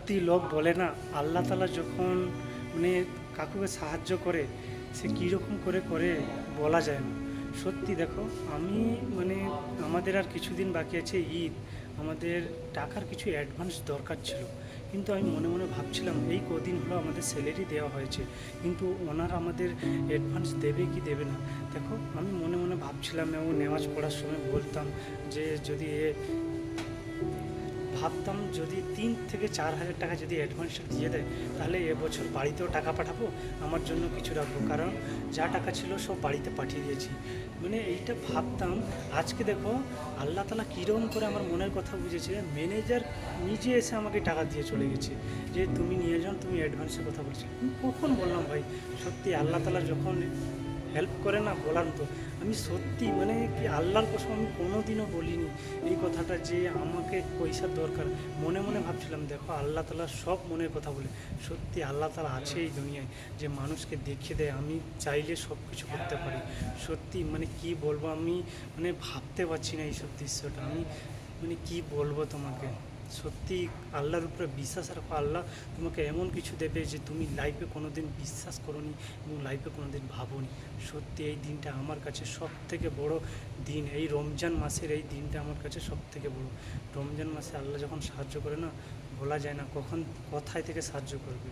সত্যি লোক বলে না, আল্লাহ তালা যখন মানে কাকুকে সাহায্য করে সে কীরকম করে করে বলা যায় না। সত্যি দেখো, আমি মানে আমাদের আর কিছুদিন বাকি আছে ঈদ, আমাদের টাকার কিছু অ্যাডভান্স দরকার ছিল। কিন্তু আমি মনে মনে ভাবছিলাম এই কদিন হলো আমাদের স্যালারি দেওয়া হয়েছে, কিন্তু ওনারা আমাদের অ্যাডভান্স দেবে কি দেবে না। দেখো, আমি মনে মনে ভাবছিলাম এবং নেওয়াজ পড়ার সময় বলতাম যে যদি ভাবতাম যদি 3 থেকে 4 হাজার টাকা যদি অ্যাডভান্সটা দিয়ে দেয়, তাহলে এবছর বাড়িতেও টাকা পাঠাবো, আমার জন্য কিছু রাখবো, কারণ যা টাকা ছিল সব বাড়িতে পাঠিয়ে দিয়েছি। মানে এইটা ভাবতাম। আজকে দেখো, আল্লাহ তালা কীরকম করে আমার মনের কথা বুঝেছে, ম্যানেজার নিজে এসে আমাকে টাকা দিয়ে চলে গেছে যে তুমি নিয়ে যাও, তুমি অ্যাডভান্সের কথা বলছো। আমি কখন বললাম ভাই, সত্যি আল্লাহ তালা যখন হেল্প করে না, বলার তো আমি সত্যি মানে কি আল্লাহর কসম আমি কোনোদিনও বলিনি এই কথাটা যে আমাকে পয়সার দরকার। মনে মনে ভাবছিলাম দেখো, আল্লাহ তালা সব মনের কথা বলে। সত্যি আল্লাহ তালা আছে এই দুনিয়ায়, যে মানুষকে দেখিয়ে দেয় আমি চাইলে সব কিছু করতে পারি। সত্যি মানে কি বলবো, আমি মানে ভাবতে পারছি না এইসব দৃশ্যটা। আমি মানে কি বলবো তোমাকে। সত্যি আল্লাহর উপরে বিশ্বাস রাখো, আল্লাহ তোমাকে এমন কিছু দেবে যে তুমি লাইফে কোনো দিন বিশ্বাস করোনি এবং লাইফে কোনো দিন ভাবোনি। সত্যি এই দিনটা আমার কাছে সব থেকে বড় দিন। এই রমজান মাসের এই দিনটা আমার কাছে সব থেকে বড়। রমজান মাসে আল্লাহ যখন সাহায্য করে না, বলা যায় না কখন কোথায় থেকে সাহায্য করবে।